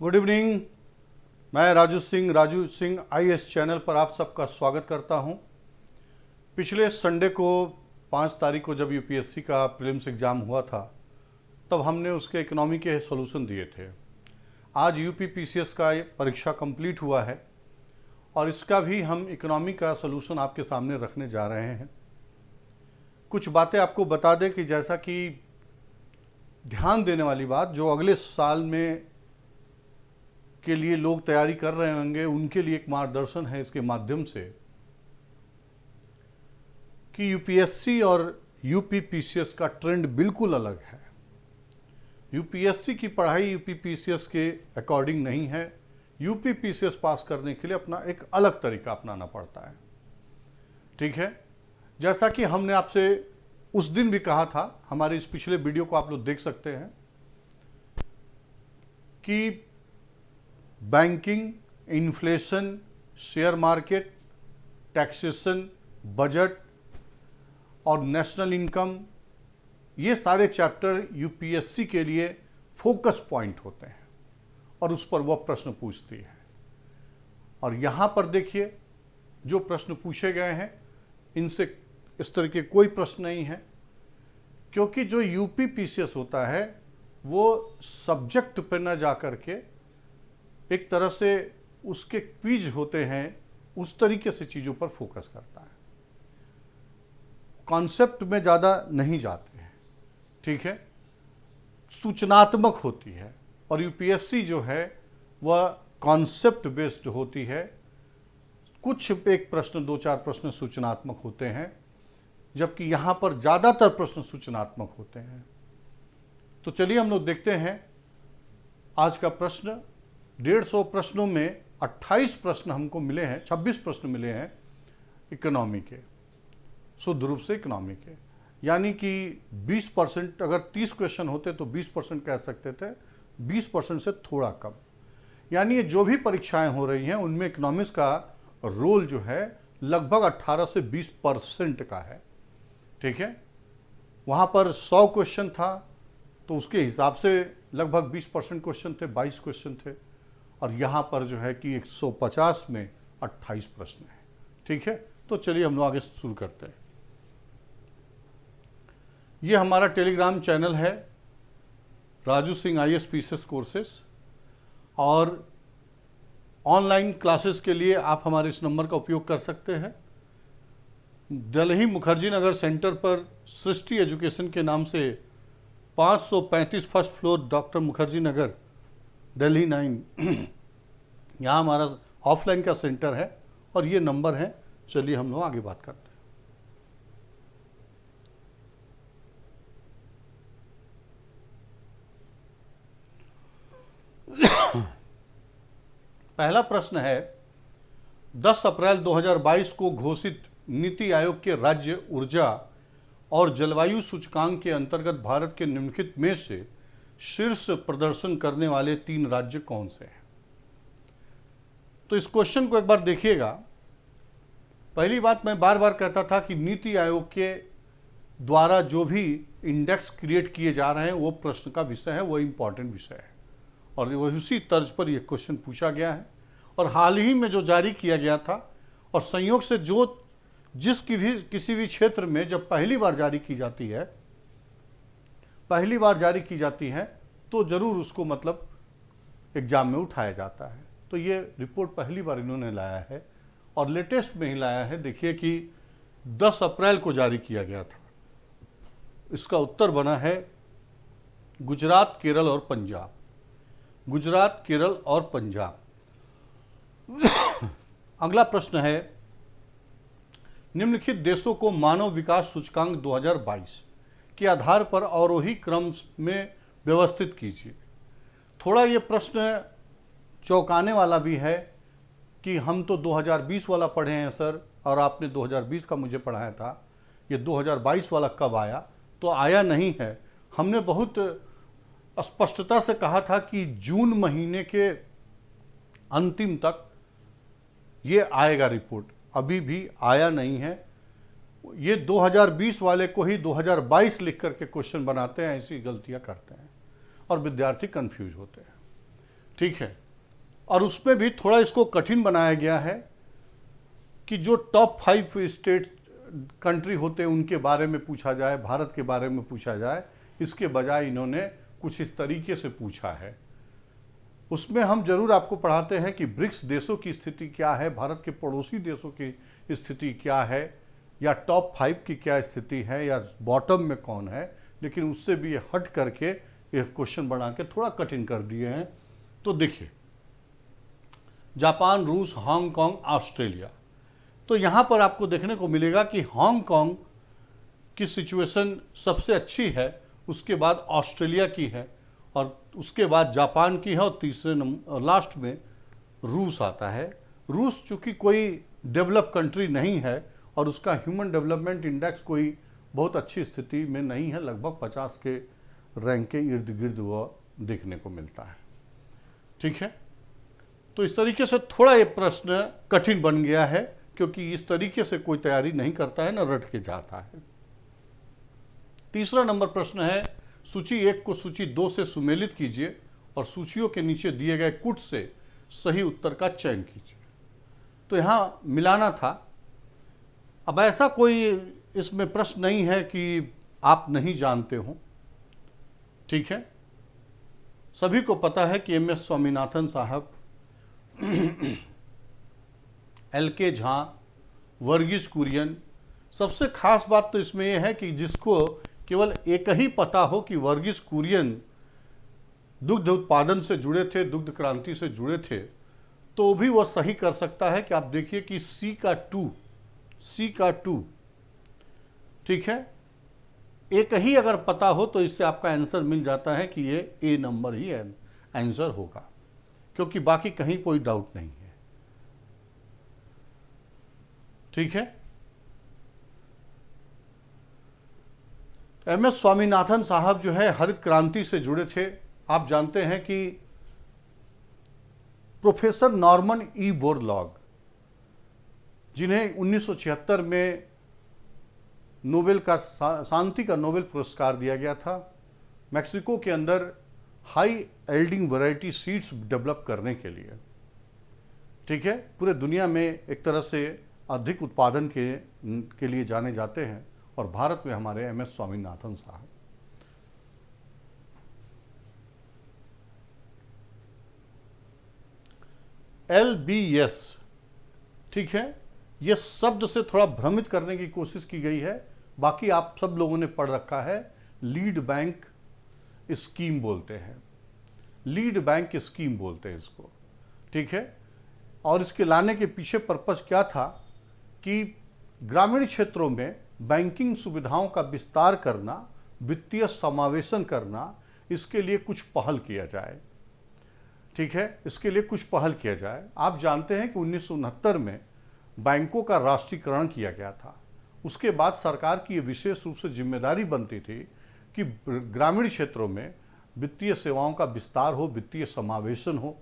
Good evening. मैं Raju Singh IAS channel पर आप सबका स्वागत करता हूं। पिछले संडे को 5 तारीख को जब यूपीएससी का प्रीलिम्स एग्ज़ाम हुआ था तब हमने उसके इकोनॉमी के सॉल्यूशन दिए थे। आज यूपी पीसीएस का परीक्षा कंप्लीट हुआ है और इसका भी हम इकोनॉमी का सॉल्यूशन आपके सामने रखने जा रहे हैं। कुछ बातें आपको बता दें कि जैसा कि ध्यान देने वाली बात, जो अगले साल में के लिए लोग तैयारी कर रहे होंगे उनके लिए एक मार्गदर्शन है इसके माध्यम से कि यूपीएससी और यूपी पीसीएस का ट्रेंड बिल्कुल अलग है। यूपीएससी की पढ़ाई यूपी पीसीएस के अकॉर्डिंग नहीं है। यूपी पीसीएस पास करने के लिए अपना एक अलग तरीका अपनाना पड़ता है। ठीक है, जैसा कि हमने आपसे उस दिन भी कहा था, हमारे इस पिछले वीडियो को आप लोग देख सकते हैं कि banking, inflation, share market, taxation, budget और नेशनल इनकम, ये सारे चैप्टर यूपीएससी के लिए फोकस पॉइंट होते हैं और उस पर वह प्रश्न पूछती है। और यहाँ पर देखिए जो प्रश्न पूछे गए हैं इनसे इस तरह के कोई प्रश्न नहीं है, क्योंकि जो यूपी पीसीएस होता है वो सब्जेक्ट पर न जा कर के एक तरह से उसके क्विज होते हैं, उस तरीके से चीज़ों पर फोकस करता है, कॉन्सेप्ट में ज़्यादा नहीं जाते हैं। ठीक है, सूचनात्मक होती है और यूपीएससी जो है वह कॉन्सेप्ट बेस्ड होती है। कुछ एक प्रश्न, 2-4 प्रश्न सूचनात्मक होते हैं, जबकि यहाँ पर ज़्यादातर प्रश्न सूचनात्मक होते हैं। तो चलिए हम लोग देखते हैं आज का प्रश्न। 150 प्रश्नों में 28 प्रश्न हमको मिले हैं, 26 प्रश्न मिले हैं इकोनॉमी के, शुद्ध रूप से इकोनॉमी के। यानी कि 20%, अगर 30 क्वेश्चन होते तो 20% कह सकते थे, 20% से थोड़ा कम। यानी ये जो भी परीक्षाएं हो रही हैं उनमें इकोनॉमिक्स का रोल जो है लगभग 18 से 20% का है। ठीक है, वहाँ पर 100 क्वेश्चन था तो उसके हिसाब से लगभग 20% क्वेश्चन थे, 22 क्वेश्चन थे, और यहाँ पर जो है कि 150 में 28 प्रश्न है। ठीक है, तो चलिए हम लोग आगे शुरू करते हैं। ये हमारा टेलीग्राम चैनल है Raju Singh IAS PCS courses, और ऑनलाइन क्लासेस के लिए आप हमारे इस नंबर का उपयोग कर सकते हैं। दिल्ली मुखर्जी नगर सेंटर पर सृष्टि एजुकेशन के नाम से 535 first floor, doctor Mukherjee Nagar, Delhi 9, यहाँ हमारा ऑफलाइन का सेंटर है और ये नंबर है। चलिए हम लोग आगे बात करते हैं। पहला प्रश्न है, 10 अप्रैल 2022 को घोषित नीति आयोग के राज्य ऊर्जा और जलवायु सूचकांक के अंतर्गत भारत के निम्नलिखित में से शीर्ष प्रदर्शन करने वाले 3 राज्य कौन से हैं? तो इस क्वेश्चन को एक बार देखिएगा। पहली बात, मैं बार बार कहता था कि नीति आयोग के द्वारा जो भी इंडेक्स क्रिएट किए जा रहे हैं वो प्रश्न का विषय है, वो इम्पॉर्टेंट विषय है और वही उसी तर्ज पर यह क्वेश्चन पूछा गया है। और हाल ही में जो जारी किया गया था, और संयोग से जो किसी भी क्षेत्र में जब पहली बार जारी की जाती है तो जरूर उसको मतलब एग्जाम में उठाया जाता है। तो ये रिपोर्ट पहली बार इन्होंने लाया है और लेटेस्ट में ही लाया है। देखिए कि 10 अप्रैल को जारी किया गया था। इसका उत्तर बना है गुजरात, केरल और पंजाब। गुजरात, केरल और पंजाब। अगला प्रश्न है, निम्नलिखित देशों को मानव विकास सूचकांक 2022 के आधार पर अवरोही क्रम में व्यवस्थित कीजिए। थोड़ा ये प्रश्न चौंकाने वाला भी है कि हम तो 2020 वाला पढ़े हैं सर, और आपने 2020 का मुझे पढ़ाया था, ये 2022 वाला कब आया? तो आया नहीं है। हमने बहुत स्पष्टता से कहा था कि जून महीने के अंतिम तक ये आएगा रिपोर्ट, अभी भी आया नहीं है। ये 2020 वाले को ही 2022 लिख करके क्वेश्चन बनाते हैं, ऐसी गलतियां करते हैं और विद्यार्थी कंफ्यूज होते हैं। ठीक है। और उसमें भी थोड़ा इसको कठिन बनाया गया है कि जो टॉप 5 स्टेट कंट्री होते हैं उनके बारे में पूछा जाए, भारत के बारे में पूछा जाए, इसके बजाय इन्होंने कुछ इस तरीके से पूछा है। उसमें हम जरूर आपको पढ़ाते हैं कि ब्रिक्स देशों की स्थिति क्या है, भारत के पड़ोसी देशों की स्थिति क्या है, या टॉप 5 की क्या स्थिति है, या बॉटम में कौन है, लेकिन उससे भी हट करके एक क्वेश्चन बना के थोड़ा कठिन कर दिए हैं। तो देखिए, जापान, रूस, हांगकांग, ऑस्ट्रेलिया। तो यहाँ पर आपको देखने को मिलेगा कि हांगकांग की सिचुएशन सबसे अच्छी है, उसके बाद ऑस्ट्रेलिया की है, और उसके बाद जापान की है, और तीसरे नंबर लास्ट में रूस आता है। रूस चूँकि कोई डेवलप कंट्री नहीं है और उसका ह्यूमन डेवलपमेंट इंडेक्स कोई बहुत अच्छी स्थिति में नहीं है, लगभग 50 के रैंक के इर्द गिर्द वो देखने को मिलता है। ठीक है, तो इस तरीके से थोड़ा ये प्रश्न कठिन बन गया है, क्योंकि इस तरीके से कोई तैयारी नहीं करता है, न रट के जाता है। तीसरा नंबर प्रश्न है, सूची 1 को सूची 2 से सुमेलित कीजिए और सूचियों के नीचे दिए गए कुट से सही उत्तर का चयन कीजिए। तो यहाँ मिलाना था। अब ऐसा कोई इसमें प्रश्न नहीं है कि आप नहीं जानते हो, ठीक है। सभी को पता है कि MS स्वामीनाथन साहब, LK झा, वर्गीस कुरियन। सबसे खास बात तो इसमें यह है कि जिसको केवल एक ही पता हो कि वर्गीस कुरियन दुग्ध उत्पादन से जुड़े थे, दुग्ध क्रांति से जुड़े थे, तो भी वह सही कर सकता है कि आप देखिए कि C का 2, ठीक है, एक ही अगर पता हो तो इससे आपका आंसर मिल जाता है कि ये A नंबर ही आंसर होगा, क्योंकि बाकी कहीं कोई डाउट नहीं है। ठीक है। MS स्वामीनाथन साहब जो है हरित क्रांति से जुड़े थे। आप जानते हैं कि प्रोफेसर नॉर्मन ई बोरलॉग, जिन्हें 1976 में नोबेल का शांति का नोबेल पुरस्कार दिया गया था, मैक्सिको के अंदर हाई एल्डिंग वैरायटी सीड्स डेवलप करने के लिए, ठीक है, पूरे दुनिया में एक तरह से अधिक उत्पादन के लिए जाने जाते हैं, और भारत में हमारे MS स्वामीनाथन साहब। LBS, ठीक है, यह शब्द से थोड़ा भ्रमित करने की कोशिश की गई है, बाकी आप सब लोगों ने पढ़ रखा है। लीड बैंक स्कीम बोलते हैं, लीड बैंक स्कीम बोलते हैं इसको, ठीक है। और इसके लाने के पीछे पर्पस क्या था कि ग्रामीण क्षेत्रों में बैंकिंग सुविधाओं का विस्तार करना, वित्तीय समावेशन करना, इसके लिए कुछ पहल किया जाए, ठीक है, इसके लिए कुछ पहल किया जाए। आप जानते हैं कि 1969 में बैंकों का राष्ट्रीयकरण किया गया था। उसके बाद सरकार की ये विशेष रूप से जिम्मेदारी बनती थी कि ग्रामीण क्षेत्रों में वित्तीय सेवाओं का विस्तार हो, वित्तीय समावेशन हो,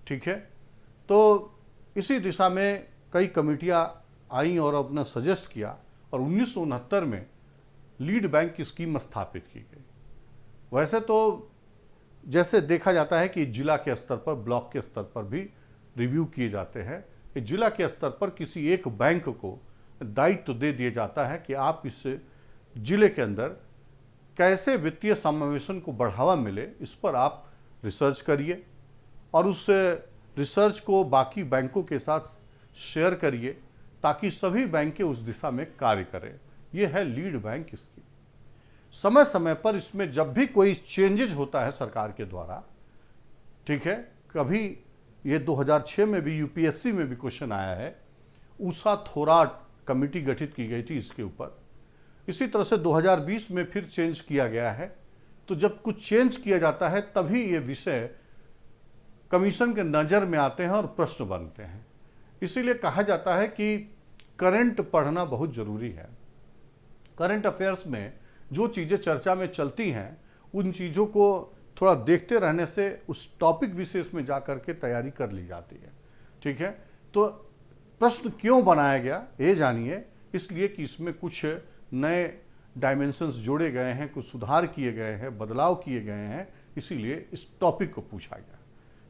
ठीक है। तो इसी दिशा में कई कमेटियां आई और अपना सजेस्ट किया, और 1969 में लीड बैंक की स्कीम स्थापित की गई। वैसे तो जैसे देखा जाता है कि जिला के स्तर पर, ब्लॉक के स्तर पर भी रिव्यू किए जाते हैं, कि जिला के स्तर पर किसी एक बैंक को दायित्व दे दिया जाता है कि आप इस जिले के अंदर कैसे वित्तीय समावेशन को बढ़ावा मिले, इस पर आप रिसर्च करिए और उस रिसर्च को बाकी बैंकों के साथ शेयर करिए, ताकि सभी बैंकें उस दिशा में कार्य करें। यह है लीड बैंक स्कीम। समय समय पर इसमें जब भी कोई चेंजेज होता है सरकार के द्वारा, ठीक है, कभी ये 2006 में भी UPSC में भी क्वेश्चन आया है, ऊषा थोराट कमेटी गठित की गई थी इसके ऊपर। इसी तरह से 2020 में फिर चेंज किया गया है। तो जब कुछ चेंज किया जाता है तभी ये विषय कमीशन के नज़र में आते हैं और प्रश्न बनते हैं। इसीलिए कहा जाता है कि करंट पढ़ना बहुत ज़रूरी है। करंट अफेयर्स में जो चीज़ें चर्चा में चलती हैं, उन चीज़ों को थोड़ा देखते रहने से उस टॉपिक विशेष में जा कर के तैयारी कर ली जाती है, ठीक है। तो प्रश्न क्यों बनाया गया ये जानिए, इसलिए कि इसमें कुछ नए डायमेंशंस जोड़े गए हैं, कुछ सुधार किए गए हैं, बदलाव किए गए हैं, इसीलिए इस टॉपिक को पूछा गया।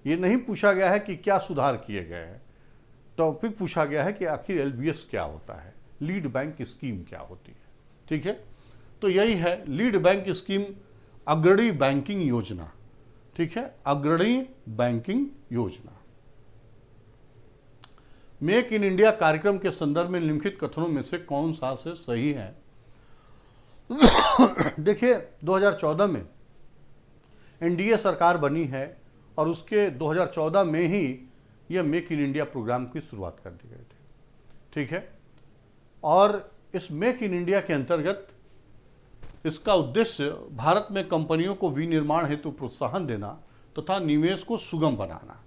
ये नहीं पूछा गया है कि क्या सुधार किए गए हैं। टॉपिक पूछा गया है कि आखिर एलबीएस क्या होता है, लीड बैंक स्कीम क्या होती है। ठीक है, तो यही है लीड बैंक स्कीम, अग्रणी बैंकिंग योजना। ठीक है, अग्रणी बैंकिंग योजना। मेक इन इंडिया कार्यक्रम के संदर्भ में निम्नलिखित कथनों में से कौन सा से सही है? देखिए, 2014 में एनडीए सरकार बनी है और उसके 2014 में ही यह मेक इन इंडिया प्रोग्राम की शुरुआत कर दी गई थी। ठीक है, और इस मेक इन इंडिया के अंतर्गत इसका उद्देश्य भारत में कंपनियों को विनिर्माण हेतु प्रोत्साहन देना तथा निवेश को सुगम बनाना।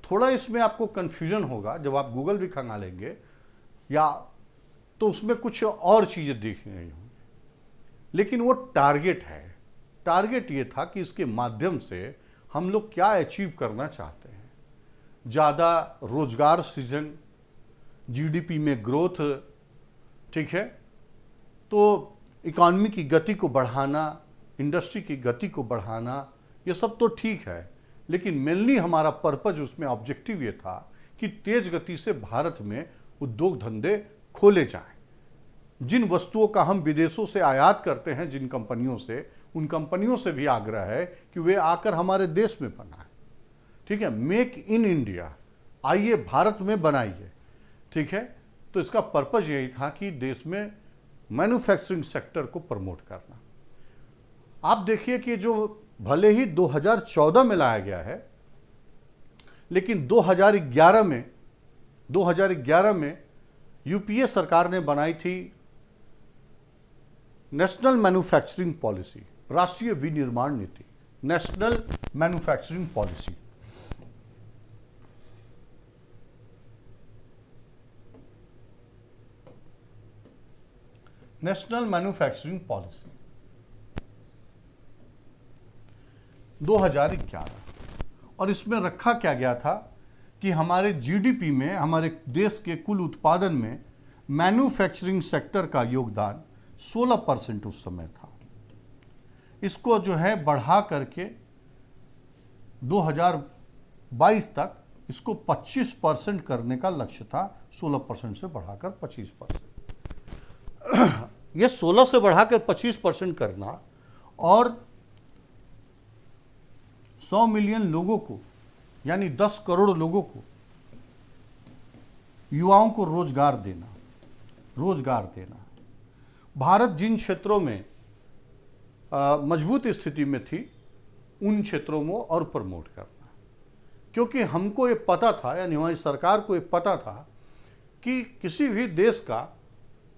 थोड़ा इसमें आपको कंफ्यूजन होगा जब आप गूगल भी खंगालेंगे या तो उसमें कुछ और चीज़ें दिख रही होंगी, लेकिन वो टारगेट है। टारगेट ये था कि इसके माध्यम से हम लोग क्या अचीव करना चाहते हैं। ज़्यादा रोजगार सृजन, जीडीपी में ग्रोथ, ठीक है, तो इकॉनमी की गति को बढ़ाना, इंडस्ट्री की गति को बढ़ाना, ये सब तो ठीक है, लेकिन मेनली हमारा पर्पज उसमें ऑब्जेक्टिव ये था कि तेज गति से भारत में उद्योग धंधे खोले जाएं। जिन वस्तुओं का हम विदेशों से आयात करते हैं, जिन कंपनियों से, उन कंपनियों से भी आग्रह है कि वे आकर हमारे देश में बनाएं। ठीक है, मेक इन इंडिया, आइए भारत में बनाइए। ठीक है, तो इसका पर्पज यही था कि देश में मैन्युफैक्चरिंग सेक्टर को प्रमोट करना। आप देखिए कि जो भले ही 2014 में लाया गया है, लेकिन 2011 में यूपीए सरकार ने बनाई थी नेशनल मैन्युफैक्चरिंग पॉलिसी, राष्ट्रीय विनिर्माण नीति, national manufacturing policy. National manufacturing policy 2011, और इसमें रखा क्या गया था कि हमारे जीडीपी में, हमारे देश के कुल उत्पादन में मैन्युफैक्चरिंग सेक्टर का योगदान 16% उस समय था। इसको जो है बढ़ा करके 2022 तक इसको 25% करने का लक्ष्य था। 16% से बढ़ाकर 25%। ये 16 से बढ़ाकर 25% करना और 100 मिलियन लोगों को, यानी 10 करोड़ लोगों को, युवाओं को रोजगार देना। भारत जिन क्षेत्रों में मजबूत स्थिति में थी, उन क्षेत्रों में और प्रमोट करना। क्योंकि हमको ये पता था, यानी हमारी सरकार को ये पता था कि किसी भी देश का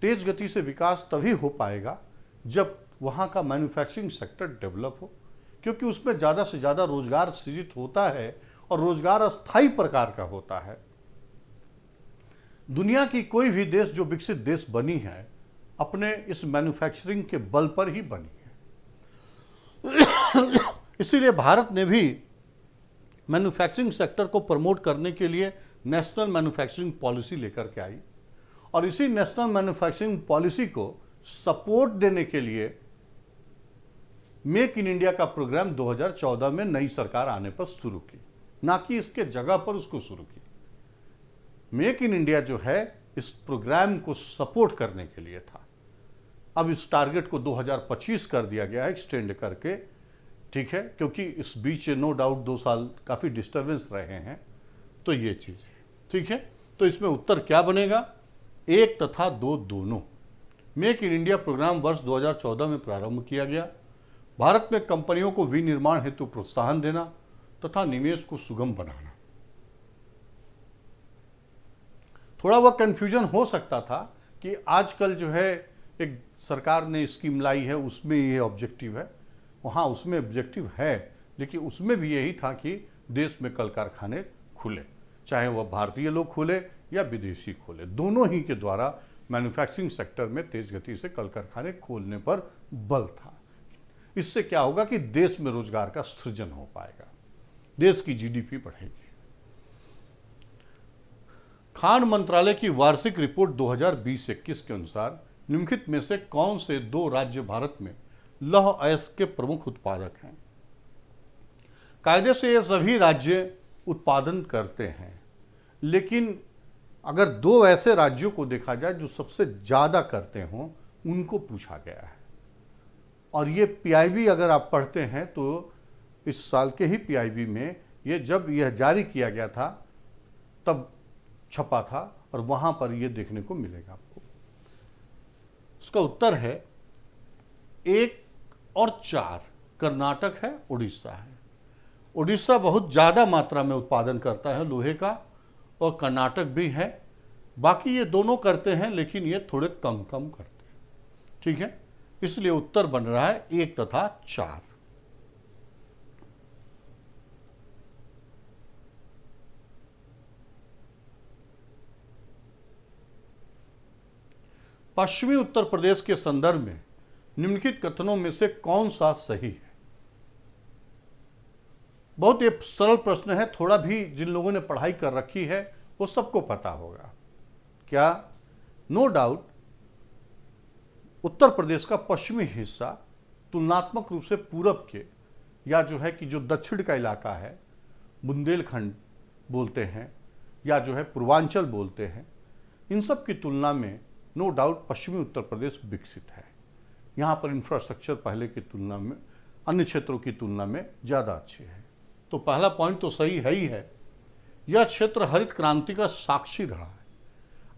तेज गति से विकास तभी हो पाएगा जब वहाँ का मैन्युफैक्चरिंग सेक्टर डेवलप हो, क्योंकि उसमें ज़्यादा से ज़्यादा रोजगार सृजित होता है और रोजगार अस्थायी प्रकार का होता है। दुनिया की कोई भी देश जो विकसित देश बनी है, अपने इस मैन्युफैक्चरिंग के बल पर ही बनी है। इसीलिए भारत ने भी मैन्युफैक्चरिंग सेक्टर को प्रमोट करने के लिए नेशनल मैन्युफैक्चरिंग पॉलिसी लेकर के आई, और इसी नेशनल मैन्युफैक्चरिंग पॉलिसी को सपोर्ट देने के लिए मेक इन इंडिया का प्रोग्राम 2014 में नई सरकार आने पर शुरू की, ना कि इसके जगह पर उसको शुरू की। मेक इन इंडिया जो है इस प्रोग्राम को सपोर्ट करने के लिए था। अब इस टारगेट को 2025 कर दिया गया है, एक्सटेंड करके। ठीक है, क्योंकि इस बीच नो डाउट 2 साल काफ़ी डिस्टर्बेंस रहे हैं, तो ये चीज़ है। ठीक है, तो इसमें उत्तर क्या बनेगा? 1 तथा 2 दोनों। मेक इन इंडिया प्रोग्राम वर्ष 2014 में प्रारंभ किया गया। भारत में कंपनियों को विनिर्माण हेतु प्रोत्साहन देना तथा निवेश को सुगम बनाना। थोड़ा वह कंफ्यूजन हो सकता था कि आजकल जो है एक सरकार ने स्कीम लाई है, उसमें ये ऑब्जेक्टिव है। वहाँ उसमें ऑब्जेक्टिव है, लेकिन उसमें भी यही था कि देश में कल कारखाने खुले, चाहे वह भारतीय लोग खोले या विदेशी खोले, दोनों ही के द्वारा मैन्युफैक्चरिंग सेक्टर में तेज गति से कल कारखाने खोलने पर बल था। इससे क्या होगा कि देश में रोजगार का सृजन हो पाएगा, देश की जीडीपी बढ़ेगी। खान मंत्रालय की वार्षिक रिपोर्ट 2020-21 के अनुसार निम्नलिखित में से कौन से 2 राज्य भारत में लौह अयस्क के प्रमुख उत्पादक हैं? कायदे से ये सभी राज्य उत्पादन करते हैं। लेकिन अगर दो ऐसे राज्यों को देखा जाए जो सबसे ज़्यादा करते हों, उनको पूछा गया है। और ये पीआईबी अगर आप पढ़ते हैं तो इस साल के ही पीआईबी में ये जब यह जारी किया गया था तब छपा था, और वहाँ पर ये देखने को मिलेगा आपको। उसका उत्तर है 1 और 4, कर्नाटक है, उड़ीसा है। उड़ीसा बहुत ज़्यादा मात्रा में उत्पादन करता है लोहे का, और कर्नाटक भी है। बाकी ये दोनों करते हैं, लेकिन ये थोड़े कम कम करते हैं। ठीक है, इसलिए उत्तर बन रहा है 1 तथा 4। पश्चिमी उत्तर प्रदेश के संदर्भ में निम्नलिखित कथनों में से कौन सा सही है? बहुत एक सरल प्रश्न है, थोड़ा भी जिन लोगों ने पढ़ाई कर रखी है वो सबको पता होगा। क्या? नो डाउट उत्तर प्रदेश का पश्चिमी हिस्सा तुलनात्मक रूप से पूरब के, या जो है कि जो दक्षिण का इलाका है, बुंदेलखंड बोलते हैं या जो है पूर्वांचल बोलते हैं, इन सब की तुलना में नो डाउट पश्चिमी उत्तर प्रदेश विकसित है। यहाँ पर इंफ्रास्ट्रक्चर पहले की तुलना में, अन्य क्षेत्रों की तुलना में ज़्यादा अच्छे है। तो पहला पॉइंट तो सही है ही है। यह क्षेत्र हरित क्रांति का साक्षी रहा है।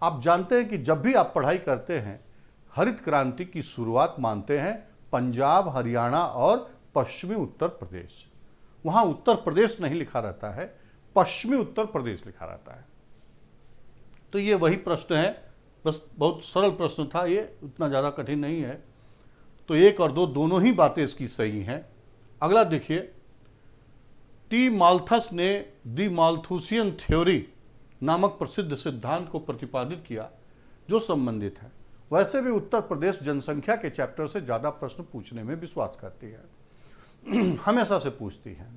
आप जानते हैं कि जब भी आप पढ़ाई करते हैं, हरित क्रांति की शुरुआत मानते हैं पंजाब, हरियाणा और पश्चिमी उत्तर प्रदेश। वहाँ उत्तर प्रदेश नहीं लिखा रहता है, पश्चिमी उत्तर प्रदेश लिखा रहता है। तो ये वही प्रश्न है, बस बहुत सरल प्रश्न था ये, उतना ज़्यादा कठिन नहीं है। तो 1 और 2 दोनों ही बातें इसकी सही हैं। अगला देखिए, टी माल्थस ने दी माल्थुसियन थ्योरी नामक प्रसिद्ध सिद्धांत को प्रतिपादित किया जो संबंधित है। वैसे भी उत्तर प्रदेश जनसंख्या के चैप्टर से ज़्यादा प्रश्न पूछने में विश्वास करती है, हमेशा से पूछती है।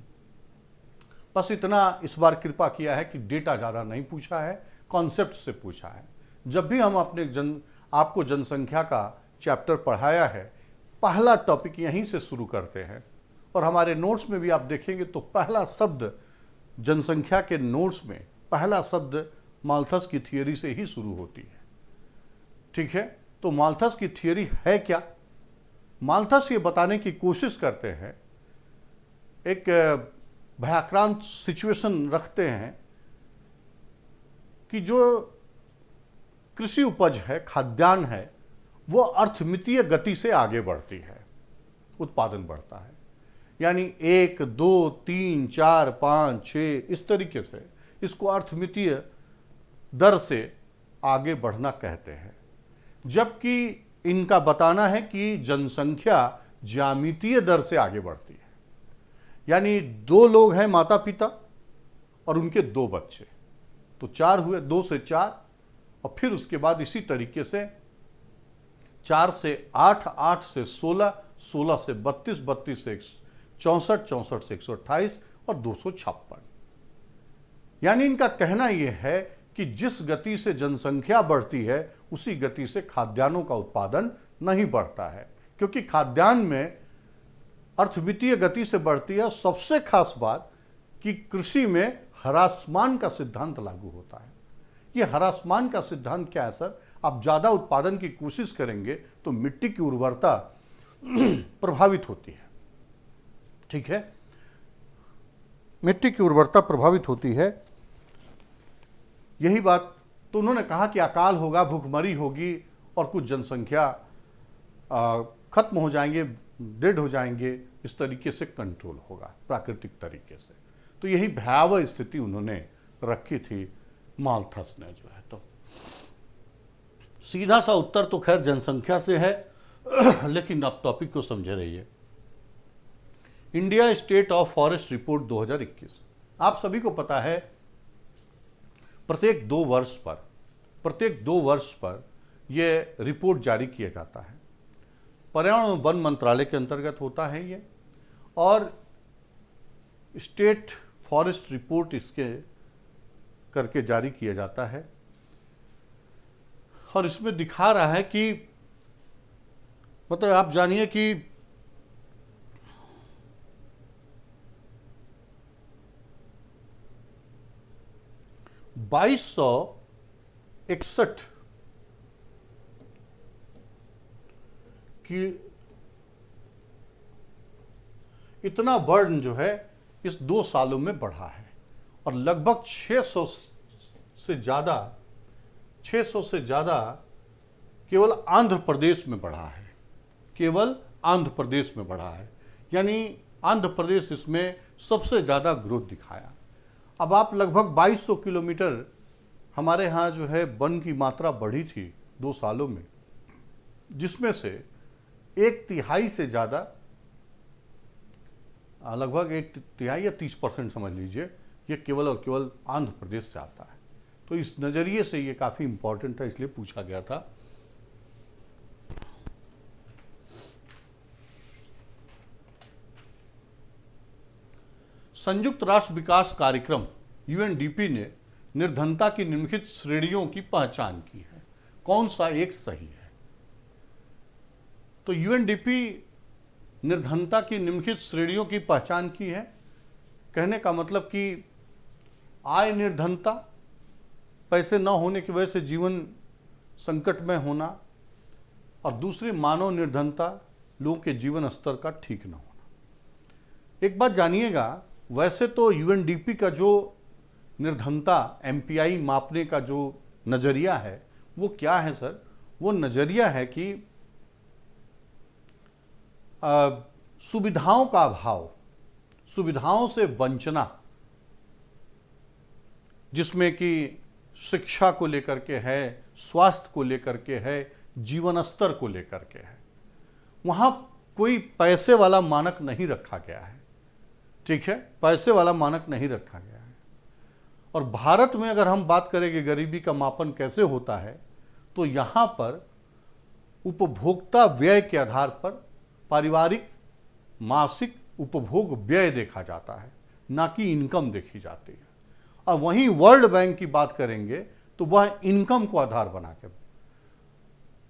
बस इतना इस बार कृपा किया है कि डेटा ज़्यादा नहीं पूछा है, कॉन्सेप्ट से पूछा है। जब भी हम अपने आपको जनसंख्या का चैप्टर पढ़ाया है, पहला टॉपिक यहीं से शुरू करते हैं। और हमारे नोट्स में भी आप देखेंगे तो पहला शब्द जनसंख्या के नोट्स में, पहला शब्द माल्थस की थियरी से ही शुरू होती है। ठीक है, तो माल्थस की थियरी है क्या? माल्थस ये बताने की कोशिश करते हैं, एक भयाक्रांत सिचुएशन रखते हैं कि जो कृषि उपज है, खाद्यान्न है, वो अर्थमितीय गति से आगे बढ़ती है, उत्पादन बढ़ता है। यानी 1, 2, 3, 4, 5, 6 इस तरीके से इसको अर्थमितीय दर से आगे बढ़ना कहते हैं। जबकि इनका बताना है कि जनसंख्या ज्यामितीय दर से आगे बढ़ती है। यानी 2 लोग हैं, माता पिता और उनके 2 बच्चे, तो 4 हुए, 2 से 4, और फिर उसके बाद इसी तरीके से 4 से 8, 8 से 16, 16 से 32, 32 से 64, 64 से 128 और 256। यानी इनका कहना यह है कि जिस गति से जनसंख्या बढ़ती है उसी गति से खाद्यान्नों का उत्पादन नहीं बढ़ता है, क्योंकि खाद्यान्न में अर्थवित्तीय गति से बढ़ती है। सबसे खास बात कि कृषि में ह्रासमान का सिद्धांत लागू होता है। ये ह्रासमान का सिद्धांत क्या है सर? आप ज़्यादा उत्पादन की कोशिश करेंगे तो मिट्टी की उर्वरता प्रभावित होती है। ठीक है, मिट्टी की उर्वरता प्रभावित होती है। यही बात तो उन्होंने कहा कि अकाल होगा, भूखमरी होगी और कुछ जनसंख्या खत्म हो जाएंगे, डेड हो जाएंगे, इस तरीके से कंट्रोल होगा प्राकृतिक तरीके से। तो यही भयावह स्थिति उन्होंने रखी थी माल्थस ने जो है। तो सीधा सा उत्तर तो खैर जनसंख्या से है, लेकिन आप टॉपिक को समझे रहिए। India state of forest report 2021, आप सभी को पता है प्रत्येक 2 वर्ष पर यह रिपोर्ट जारी किया जाता है। पर्यावरण और वन मंत्रालय के अंतर्गत होता है ये, और स्टेट फॉरेस्ट रिपोर्ट इसके करके जारी किया जाता है। और इसमें दिखा रहा है कि मतलब आप जानिए कि 2261 की इतना बर्डन जो है इस 2 सालों में बढ़ा है और लगभग 600 से ज़्यादा केवल आंध्र प्रदेश में बढ़ा है, केवल आंध्र प्रदेश में बढ़ा है। यानी आंध्र प्रदेश इसमें सबसे ज़्यादा ग्रोथ दिखाया। अब आप लगभग 2200 किलोमीटर हमारे यहाँ जो है वन की मात्रा बढ़ी थी 2 सालों में, जिसमें से 1/3 से ज़्यादा, लगभग 1/3 या 30% समझ लीजिए, ये केवल और केवल आंध्र प्रदेश से आता है। तो इस नज़रिए से ये काफ़ी इंपॉर्टेंट है, इसलिए पूछा गया था। संयुक्त राष्ट्र विकास कार्यक्रम यूएनडीपी ने निर्धनता की निम्नलिखित श्रेणियों की पहचान की है, कौन सा एक सही है? तो यूएनडीपी निर्धनता की निम्नलिखित श्रेणियों की पहचान की है। कहने का मतलब कि आय निर्धनता, पैसे न होने की वजह से जीवन संकट में होना, और दूसरी मानव निर्धनता, लोगों के जीवन स्तर का ठीक न होना। एक बात जानिएगा, वैसे तो यूएनडीपी का जो निर्धनता एमपीआई मापने का जो नज़रिया है वो क्या है सर? वो नज़रिया है कि सुविधाओं का अभाव, सुविधाओं से वंचना, जिसमें कि शिक्षा को लेकर के है, स्वास्थ्य को लेकर के है, जीवन स्तर को लेकर के है, वहाँ कोई पैसे वाला मानक नहीं रखा गया है। ठीक है, पैसे वाला मानक नहीं रखा गया है। और भारत में अगर हम बात करें कि गरीबी का मापन कैसे होता है, तो यहाँ पर उपभोक्ता व्यय के आधार पर पारिवारिक मासिक उपभोग व्यय देखा जाता है, ना कि इनकम देखी जाती है। और वहीं वर्ल्ड बैंक की बात करेंगे तो वह इनकम को आधार बना के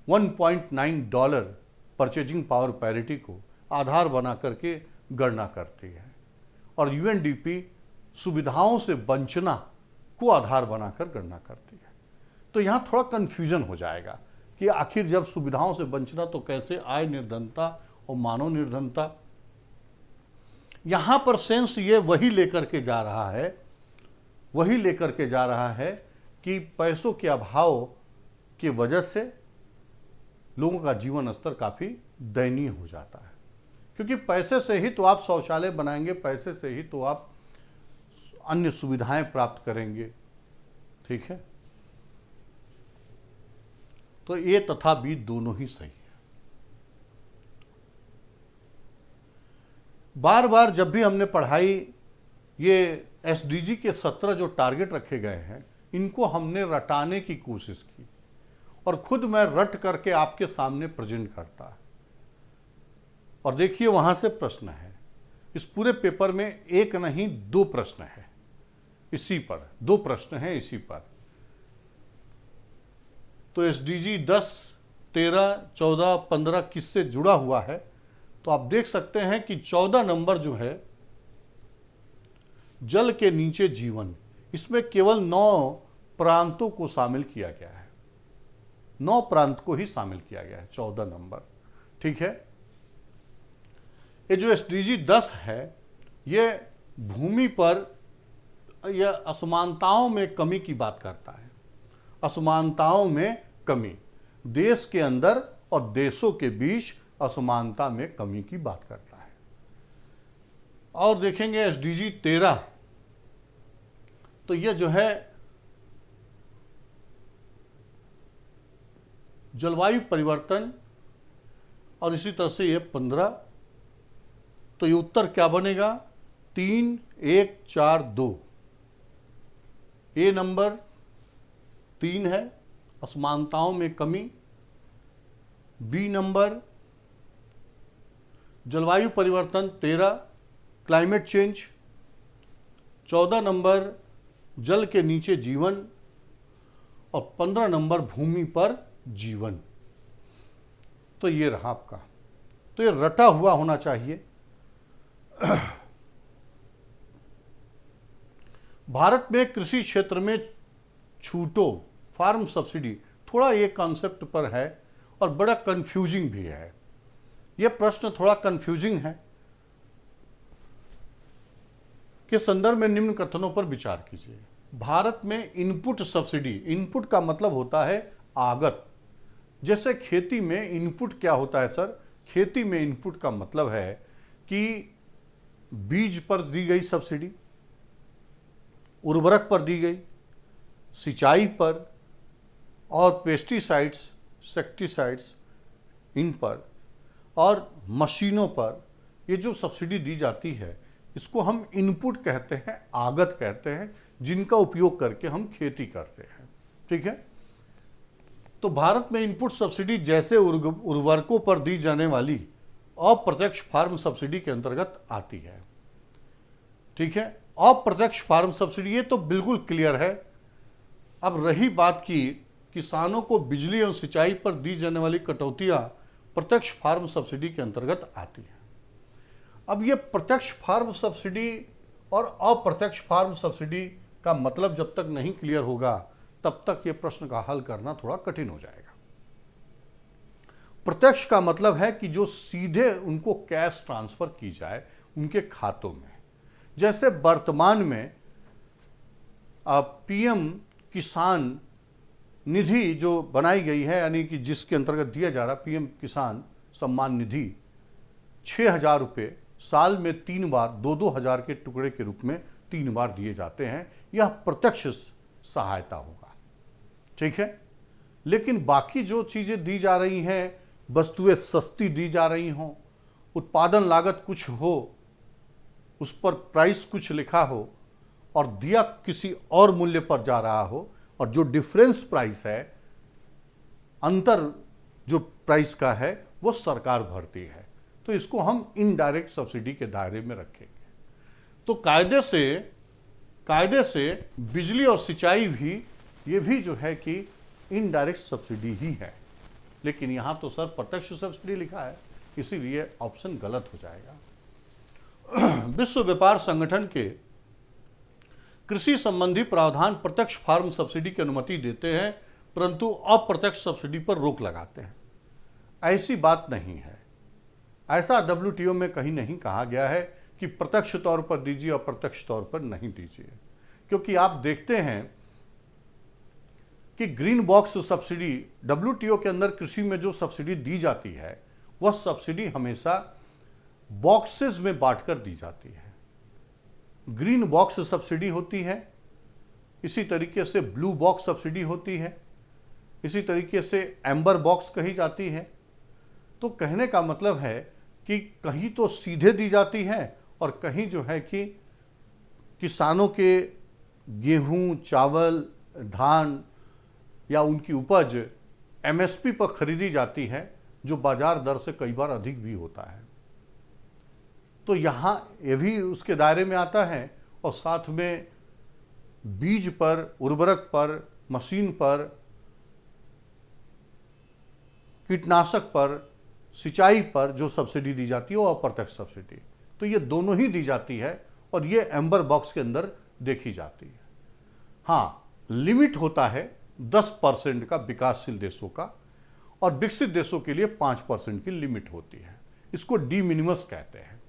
$1.9 परचेजिंग पावर पैरिटी को आधार बना करके गणना करती है, और यूएनडीपी सुविधाओं से वंचना को आधार बनाकर गणना करती है। तो यहाँ थोड़ा कन्फ्यूजन हो जाएगा कि आखिर जब सुविधाओं से वंचना तो कैसे आय निर्धनता और मानव निर्धनता। यहाँ पर सेंस ये वही लेकर के जा रहा है कि पैसों के अभाव की वजह से लोगों का जीवन स्तर काफ़ी दयनीय हो जाता है, क्योंकि पैसे से ही तो आप शौचालय बनाएंगे, पैसे से ही तो आप अन्य सुविधाएं प्राप्त करेंगे। ठीक है, तो ए तथा बी दोनों ही सही है। बार बार जब भी हमने पढ़ाई, ये एसडीजी के 17 जो टारगेट रखे गए हैं, इनको हमने रटाने की कोशिश की, और खुद मैं रट करके आपके सामने प्रेजेंट करता। और देखिए वहां से प्रश्न है, इस पूरे पेपर में एक नहीं 2 प्रश्न है इसी पर, 2 प्रश्न हैं इसी पर। तो एसडीजी 10, 13, 14, 15 किससे जुड़ा हुआ है? तो आप देख सकते हैं कि 14 नंबर जो है, जल के नीचे जीवन, इसमें केवल 9 प्रांतों को शामिल किया गया है, 9 प्रांत को ही शामिल किया गया है 14 नंबर। ठीक है, ये जो एसडीजी 10 है, ये भूमि पर या असमानताओं में कमी की बात करता है। असमानताओं में कमी, देश के अंदर और देशों के बीच असमानता में कमी की बात करता है। और देखेंगे एसडीजी 13, तो यह जो है जलवायु परिवर्तन, और इसी तरह से ये 15। तो ये उत्तर क्या बनेगा? 3, 1, 4, 2। ए नंबर 3 है, असमानताओं में कमी। बी नंबर जलवायु परिवर्तन 13, क्लाइमेट चेंज। 14 नंबर जल के नीचे जीवन, और 15 नंबर भूमि पर जीवन। तो ये रहा आपका, तो ये रटा हुआ होना चाहिए। भारत में कृषि क्षेत्र में छूटो, फार्म सब्सिडी, थोड़ा ये कॉन्सेप्ट पर है और बड़ा कंफ्यूजिंग भी है। ये प्रश्न थोड़ा कंफ्यूजिंग है के संदर्भ में निम्न कथनों पर विचार कीजिए। भारत में इनपुट सब्सिडी, इनपुट का मतलब होता है आगत। जैसे खेती में इनपुट क्या होता है सर? खेती में इनपुट का मतलब है कि बीज पर दी गई सब्सिडी, उर्वरक पर दी गई, सिंचाई पर और पेस्टिसाइड्स, सेक्टिसाइड्स इन पर और मशीनों पर ये जो सब्सिडी दी जाती है इसको हम इनपुट कहते हैं, आगत कहते हैं, जिनका उपयोग करके हम खेती करते हैं। ठीक है, तो भारत में इनपुट सब्सिडी जैसे उर्वरकों पर दी जाने वाली अप्रत्यक्ष फार्म सब्सिडी के अंतर्गत आती है। ठीक है, अप्रत्यक्ष फार्म सब्सिडी ये तो बिल्कुल क्लियर है। अब रही बात की किसानों को बिजली और सिंचाई पर दी जाने वाली कटौतियां प्रत्यक्ष फार्म सब्सिडी के अंतर्गत आती है। अब ये प्रत्यक्ष फार्म सब्सिडी और अप्रत्यक्ष फार्म सब्सिडी का मतलब जब तक नहीं क्लियर होगा तब तक ये प्रश्न का हल करना थोड़ा कठिन हो जाएगा। प्रत्यक्ष का मतलब है कि जो सीधे उनको कैश ट्रांसफर की जाए उनके खातों में। जैसे वर्तमान में पीएम किसान निधि जो बनाई गई है, यानी कि जिसके अंतर्गत दिया जा रहा पीएम किसान सम्मान निधि, 6,000 रुपये साल में 3 बार 2-2 हज़ार के टुकड़े के रूप में 3 बार दिए जाते हैं। यह प्रत्यक्ष सहायता होगा। ठीक है, लेकिन बाकी जो चीज़ें दी जा रही हैं, वस्तुएं सस्ती दी जा रही हों, उत्पादन लागत कुछ हो, उस पर प्राइस कुछ लिखा हो और दिया किसी और मूल्य पर जा रहा हो, और जो डिफरेंस प्राइस है, अंतर जो प्राइस का है वो सरकार भरती है, तो इसको हम इनडायरेक्ट सब्सिडी के दायरे में रखेंगे। तो कायदे से बिजली और सिंचाई भी, ये भी जो है कि इनडायरेक्ट सब्सिडी ही है, लेकिन यहां तो सर प्रत्यक्ष सब्सिडी लिखा है, इसीलिए ऑप्शन गलत हो जाएगा। विश्व व्यापार संगठन के कृषि संबंधी प्रावधान प्रत्यक्ष फार्म सब्सिडी की अनुमति देते हैं, परंतु अप्रत्यक्ष सब्सिडी पर रोक लगाते हैं। ऐसी बात नहीं है। ऐसा WTO में कहीं नहीं कहा गया है कि प्रत्यक्ष तौर पर दीजिए, अप्रत्यक्ष तौर पर नहीं दीजिए, क्योंकि आप देखते हैं कि ग्रीन बॉक्स सब्सिडी, WTO के अंदर कृषि में जो सब्सिडी दी जाती है वह सब्सिडी हमेशा बॉक्सेस में बांटकर दी जाती है। ग्रीन बॉक्स सब्सिडी होती है, इसी तरीके से ब्लू बॉक्स सब्सिडी होती है, इसी तरीके से एम्बर बॉक्स कही जाती है। तो कहने का मतलब है कि कहीं तो सीधे दी जाती है और कहीं जो है कि किसानों के गेहूं, चावल, धान या उनकी उपज MSP पर खरीदी जाती है, जो बाजार दर से कई बार अधिक भी होता है। तो यहाँ ये भी उसके दायरे में आता है, और साथ में बीज पर, उर्वरक पर, मशीन पर, कीटनाशक पर, सिंचाई पर जो सब्सिडी दी जाती है वो अप्रत्यक्ष सब्सिडी, तो ये दोनों ही दी जाती है और ये एम्बर बॉक्स के अंदर देखी जाती है। हाँ, लिमिट होता है 10% का विकासशील देशों का, और विकसित देशों के लिए 5% की लिमिट होती है। इसको डी मिनिमस कहते हैं।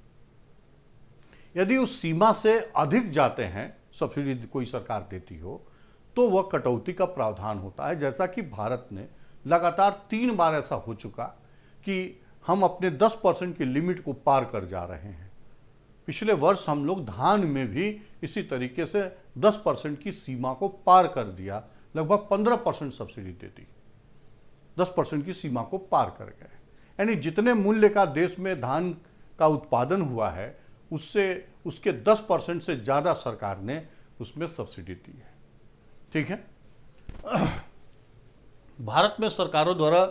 यदि उस सीमा से अधिक जाते हैं, सब्सिडी कोई सरकार देती हो, तो वह कटौती का प्रावधान होता है। जैसा कि भारत ने लगातार 3 बार ऐसा हो चुका कि हम अपने 10% की लिमिट को पार कर जा रहे हैं। पिछले वर्ष हम लोग धान में भी इसी तरीके से 10% की सीमा को पार कर दिया, लगभग 15% सब्सिडी दे दी, 10% की सीमा को पार कर गए। यानी जितने मूल्य का देश में धान का उत्पादन हुआ है, उससे उसके 10% से ज़्यादा सरकार ने उसमें सब्सिडी दी है। ठीक है, भारत में सरकारों द्वारा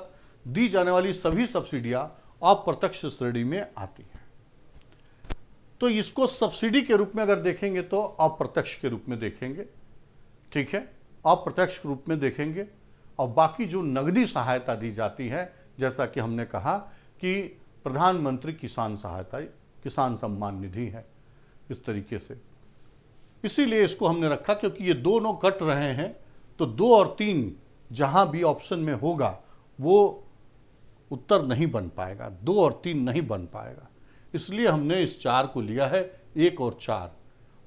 दी जाने वाली सभी सब्सिडियां अप्रत्यक्ष श्रेणी में आती हैं। तो इसको सब्सिडी के रूप में अगर देखेंगे तो अप्रत्यक्ष के रूप में देखेंगे। ठीक है, अप्रत्यक्ष रूप में देखेंगे। और बाकी जो नगदी सहायता दी जाती है, जैसा कि हमने कहा कि प्रधानमंत्री किसान सहायता, किसान सम्मान निधि है, इस तरीके से, इसीलिए इसको हमने रखा क्योंकि ये दोनों कट रहे हैं तो 2 और 3 जहां भी ऑप्शन में होगा वो उत्तर नहीं बन पाएगा, 2 और 3 नहीं बन पाएगा। इसलिए हमने इस 4 को लिया है, 1 और 4।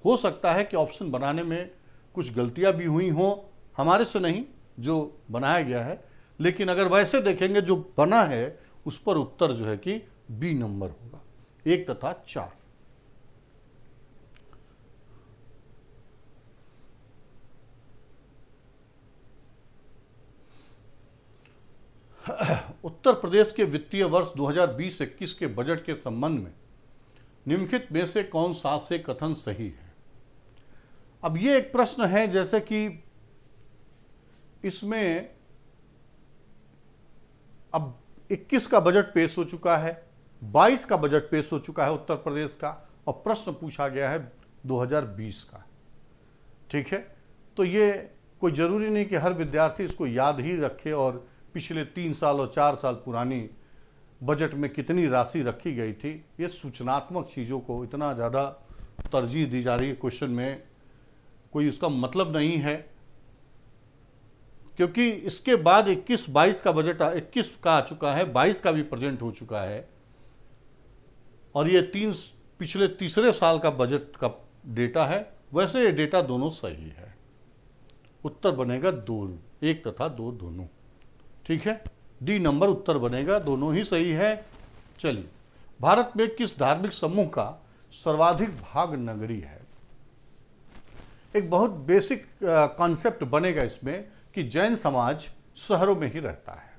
हो सकता है कि ऑप्शन बनाने में कुछ गलतियां भी हुई हों, हमारे से नहीं, जो बनाया गया है, लेकिन अगर वैसे देखेंगे जो बना है उस पर उत्तर जो है कि बी नंबर होगा, 1 तथा 4। उत्तर प्रदेश के वित्तीय वर्ष 2020-21 के बजट के संबंध में निम्नलिखित में से कौन सा से कथन सही है। अब ये एक प्रश्न है, जैसे कि इसमें अब 21 का बजट पेश हो चुका है, 22 का बजट पेश हो चुका है उत्तर प्रदेश का, और प्रश्न पूछा गया है 2020 का। ठीक है, तो ये कोई जरूरी नहीं कि हर विद्यार्थी इसको याद ही रखे और पिछले 3 साल और 4 साल पुरानी बजट में कितनी राशि रखी गई थी, ये सूचनात्मक चीज़ों को इतना ज़्यादा तरजीह दी जा रही है क्वेश्चन में, कोई इसका मतलब नहीं है, क्योंकि इसके बाद 21-22 का बजट 21 का आ चुका है, 22 का भी प्रेजेंट हो चुका है, और ये पिछले तीसरे साल का बजट का डेटा है। वैसे ये डेटा दोनों सही है, उत्तर बनेगा 2, 1 तथा 2 दोनों। ठीक है, डी नंबर उत्तर बनेगा, दोनों ही सही है। चलिए, भारत में किस धार्मिक समूह का सर्वाधिक भाग नगरी है। एक बहुत बेसिक कॉन्सेप्ट बनेगा इसमें कि जैन समाज शहरों में ही रहता है।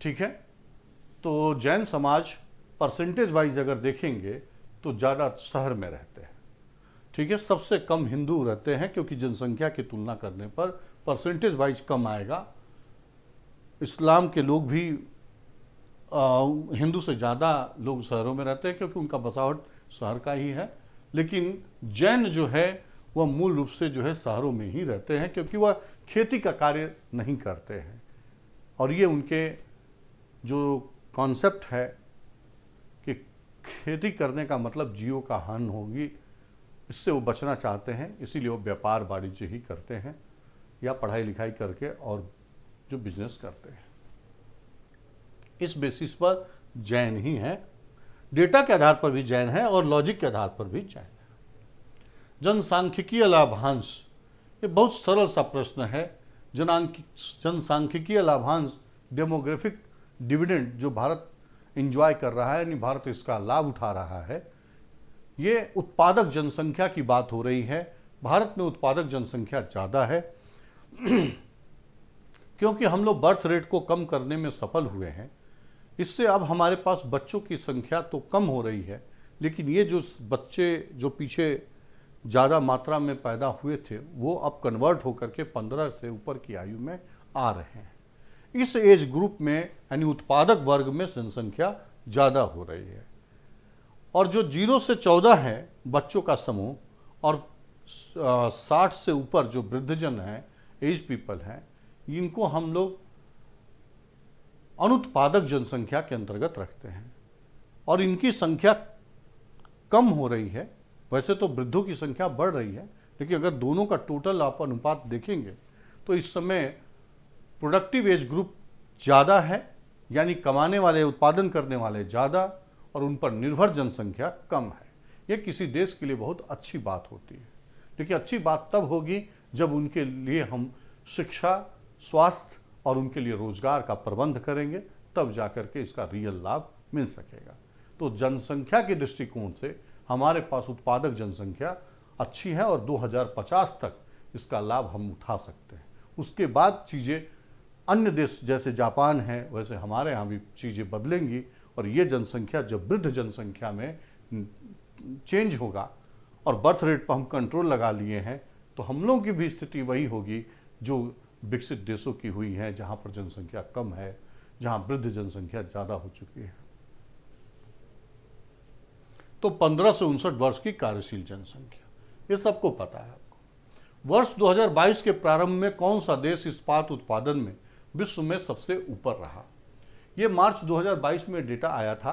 ठीक है, तो जैन समाज परसेंटेज वाइज अगर देखेंगे तो ज़्यादा शहर में रहते हैं। ठीक है, सबसे कम हिंदू रहते हैं, क्योंकि जनसंख्या की तुलना करने पर परसेंटेज वाइज कम आएगा। इस्लाम के लोग भी हिंदू से ज़्यादा लोग शहरों में रहते हैं, क्योंकि उनका बसावट शहर का ही है। लेकिन जैन जो है वह मूल रूप से जो है शहरों में ही रहते हैं, क्योंकि वह खेती का कार्य नहीं करते हैं, और ये उनके जो कॉन्सेप्ट है कि खेती करने का मतलब जीवों का हानि होगी, इससे वो बचना चाहते हैं, इसीलिए वो व्यापार वाणिज्य ही करते हैं या पढ़ाई लिखाई करके और जो बिजनेस करते हैं। इस बेसिस पर जैन ही है, डेटा के आधार पर भी जैन है और लॉजिक के आधार पर भी जैन है। जनसांख्यिकीय लाभांश, ये बहुत सरल सा प्रश्न है। जनसांख्यिकीय लाभांश, डेमोग्राफिक डिविडेंड जो भारत एंजॉय कर रहा है, यानी भारत इसका लाभ उठा रहा है, ये उत्पादक जनसंख्या की बात हो रही है। भारत में उत्पादक जनसंख्या ज़्यादा है क्योंकि हम लोग बर्थ रेट को कम करने में सफल हुए हैं। इससे अब हमारे पास बच्चों की संख्या तो कम हो रही है, लेकिन ये जो बच्चे जो पीछे ज़्यादा मात्रा में पैदा हुए थे वो अब कन्वर्ट होकर के 15 से ऊपर की आयु में आ रहे हैं। इस एज ग्रुप में यानी उत्पादक वर्ग में जनसंख्या ज़्यादा हो रही है, और जो 0 से 14 है बच्चों का समूह, और 60 से ऊपर जो वृद्धजन हैं, एज पीपल हैं, इनको हम लोग अनुत्पादक जनसंख्या के अंतर्गत रखते हैं, और इनकी संख्या कम हो रही है। वैसे तो वृद्धों की संख्या बढ़ रही है, लेकिन अगर दोनों का टोटल आप अनुपात देखेंगे तो इस समय प्रोडक्टिव एज ग्रुप ज़्यादा है, यानी कमाने वाले, उत्पादन करने वाले ज़्यादा, और उन पर निर्भर जनसंख्या कम है। ये किसी देश के लिए बहुत अच्छी बात होती है, लेकिन अच्छी बात तब होगी जब उनके लिए हम शिक्षा, स्वास्थ्य और उनके लिए रोजगार का प्रबंध करेंगे, तब जाकर के इसका रियल लाभ मिल सकेगा। तो जनसंख्या के दृष्टिकोण से हमारे पास उत्पादक जनसंख्या अच्छी है और 2050 तक इसका लाभ हम उठा सकते हैं। उसके बाद चीज़ें अन्य देश जैसे जापान है वैसे हमारे यहाँ भी चीज़ें बदलेंगी, और ये जनसंख्या जब वृद्ध जनसंख्या में चेंज होगा और बर्थ रेट पर हम कंट्रोल लगा लिए हैं, तो हम लोगों की भी स्थिति वही होगी जो विकसित देशों की हुई है, जहाँ पर जनसंख्या कम है, जहाँ वृद्ध जनसंख्या ज़्यादा हो चुकी है। तो 15 से 59 वर्ष की कार्यशील जनसंख्या, ये सबको पता है आपको। वर्ष 2022 के प्रारंभ में कौन सा देश इस्पात उत्पादन में विश्व में सबसे ऊपर रहा। ये मार्च 2022 में डेटा आया था।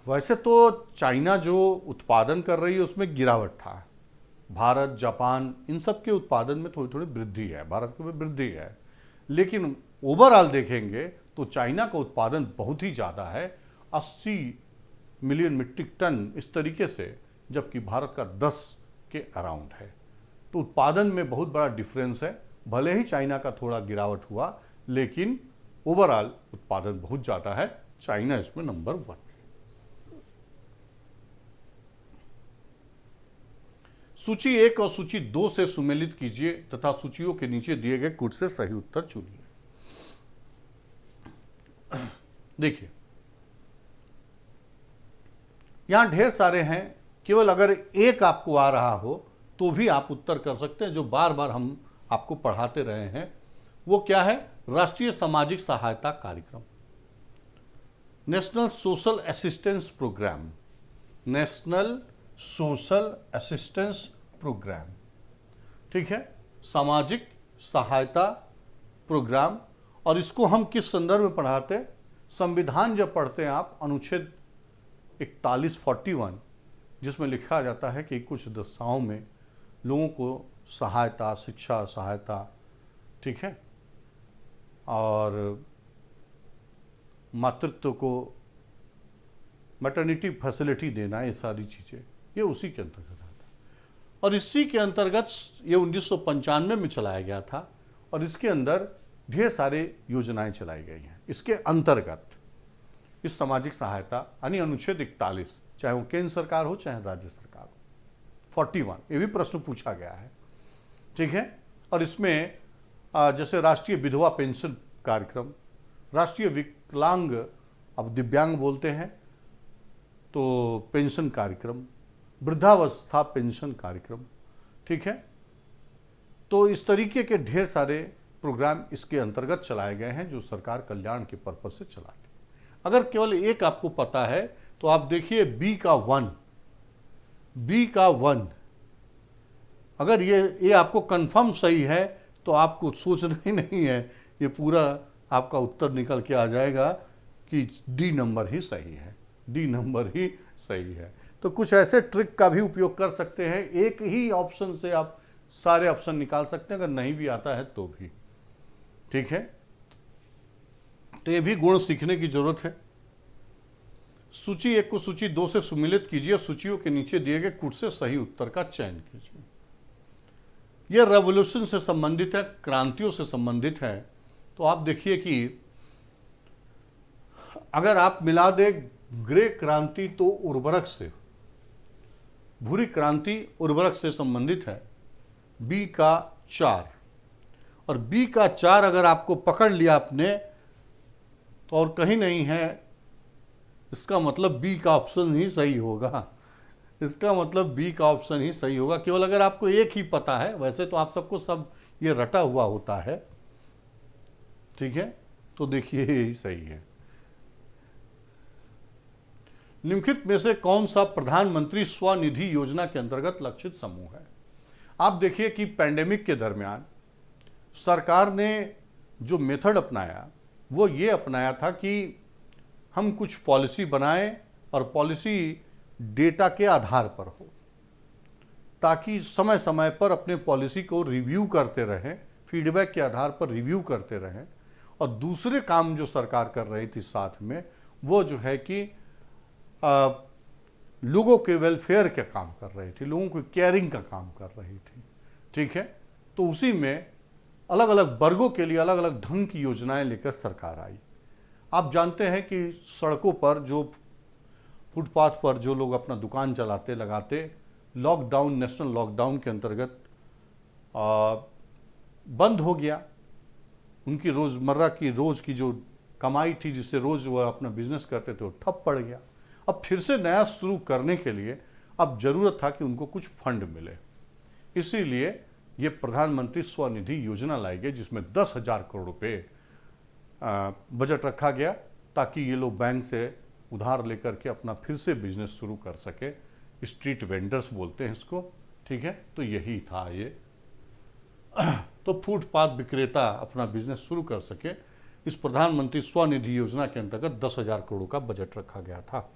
वैसे तो चाइना जो उत्पादन कर रही है उसमें गिरावट था, भारत, जापान, इन सब के उत्पादन में थोड़ी थोड़ी वृद्धि है, भारत में वृद्धि है, लेकिन ओवरऑल देखेंगे तो चाइना का उत्पादन बहुत ही ज़्यादा है, 80 मिलियन मीट्रिक टन इस तरीके से, जबकि भारत का 10 के अराउंड है। तो उत्पादन में बहुत बड़ा डिफरेंस है। भले ही चाइना का थोड़ा गिरावट हुआ, लेकिन ओवरऑल उत्पादन बहुत ज़्यादा है, चाइना इसमें नंबर 1। सूची 1 और सूची 2 से सुमेलित कीजिए तथा सूचियों के नीचे दिए गए कुछ से सही उत्तर चुनिए। देखिए, यहां ढेर सारे हैं, केवल अगर एक आपको आ रहा हो तो भी आप उत्तर कर सकते हैं। जो बार बार हम आपको पढ़ाते रहे हैं वो क्या है? राष्ट्रीय सामाजिक सहायता कार्यक्रम, national social assistance programme, national social assistance programme, ठीक है, सामाजिक सहायता प्रोग्राम। और इसको हम किस संदर्भ में पढ़ाते हैं? संविधान जब पढ़ते हैं आप, अनुच्छेद 41-41, जिसमें लिखा जाता है कि कुछ दशाओं में लोगों को सहायता, शिक्षा सहायता, ठीक है, और मातृत्व को मैटरनिटी फैसिलिटी देना, ये सारी चीज़ें ये उसी के अंतर्गत आता है। और इसी के अंतर्गत ये 1995 में चलाया गया था और इसके अंदर ढेर सारे योजनाएं चलाई गई हैं। इसके अंतर्गत इस सामाजिक सहायता यानी अनुच्छेद 41, चाहे वो केंद्र सरकार हो चाहे राज्य सरकार हो, 41, ये भी प्रश्न पूछा गया है, ठीक है। और इसमें जैसे राष्ट्रीय विधवा पेंशन कार्यक्रम, राष्ट्रीय विकलांग, अब दिव्यांग बोलते हैं तो पेंशन कार्यक्रम, वृद्धावस्था पेंशन कार्यक्रम, ठीक है। तो इस तरीके के ढेर सारे प्रोग्राम इसके अंतर्गत चलाए गए हैं जो सरकार कल्याण के पर्पज से चलाती है। अगर केवल एक आपको पता है तो आप देखिए बी का 1, अगर ये आपको कंफर्म सही है तो आपको सोचना ही नहीं है, ये पूरा आपका उत्तर निकल के आ जाएगा कि डी नंबर ही सही है, डी नंबर ही सही है। तो कुछ ऐसे ट्रिक का भी उपयोग कर सकते हैं, एक ही ऑप्शन से आप सारे ऑप्शन निकाल सकते हैं, अगर नहीं भी आता है तो भी, ठीक है। तो ये भी गुण सीखने की जरूरत है। सूची 1 को सूची 2 से सुमिलित कीजिए और सूचियों के नीचे दिए गए कुछ से सही उत्तर का चयन कीजिए। यह रेवोल्यूशन से संबंधित है, क्रांतियों से संबंधित है। तो आप देखिए कि अगर आप मिला दे ग्रे क्रांति तो उर्वरक से, भूरी क्रांति उर्वरक से संबंधित है, बी का 4, और बी का 4 अगर आपको पकड़ लिया आपने तो और कहीं नहीं है, इसका मतलब बी का ऑप्शन ही सही होगा, इसका मतलब बी का ऑप्शन ही सही होगा। केवल अगर आपको एक ही पता है, वैसे तो आप सबको सब ये रटा हुआ होता है, ठीक है। तो देखिए यही सही है। निम्नलिखित में से कौन सा प्रधानमंत्री स्वनिधि योजना के अंतर्गत लक्षित समूह है? आप देखिए कि पैंडेमिक के दरमियान सरकार ने जो मेथड अपनाया वो ये अपनाया था कि हम कुछ पॉलिसी बनाएं और पॉलिसी डेटा के आधार पर हो, ताकि समय समय पर अपने पॉलिसी को रिव्यू करते रहें, फीडबैक के आधार पर रिव्यू करते रहें। और दूसरे काम जो सरकार कर रही थी साथ में, वो जो है कि लोगों के वेलफेयर का काम कर रही थी, लोगों को केयरिंग का काम कर रही थी, ठीक है। तो उसी में अलग अलग वर्गों के लिए अलग अलग ढंग की योजनाएं लेकर सरकार आई। आप जानते हैं कि सड़कों पर जो फुटपाथ पर जो लोग अपना दुकान चलाते लगाते, लॉकडाउन, नेशनल लॉकडाउन के अंतर्गत बंद हो गया। उनकी रोज़मर्रा की रोज़ की जो कमाई थी, जिससे रोज़ वह अपना बिजनेस करते थे, वो ठप पड़ गया। अब फिर से नया शुरू करने के लिए अब ज़रूरत था कि उनको कुछ फंड मिले, इसीलिए ये प्रधानमंत्री स्वनिधि योजना लाई गई, जिसमें 10,000 करोड़ रुपये बजट रखा गया, ताकि ये लोग बैंक से उधार लेकर के अपना फिर से बिजनेस शुरू कर सके। स्ट्रीट वेंडर्स बोलते हैं इसको, ठीक है। तो यही था ये, तो फुटपाथ विक्रेता अपना बिजनेस शुरू कर सके। इस प्रधानमंत्री स्वनिधि योजना के अंतर्गत 10,000 करोड़ का बजट रखा गया था।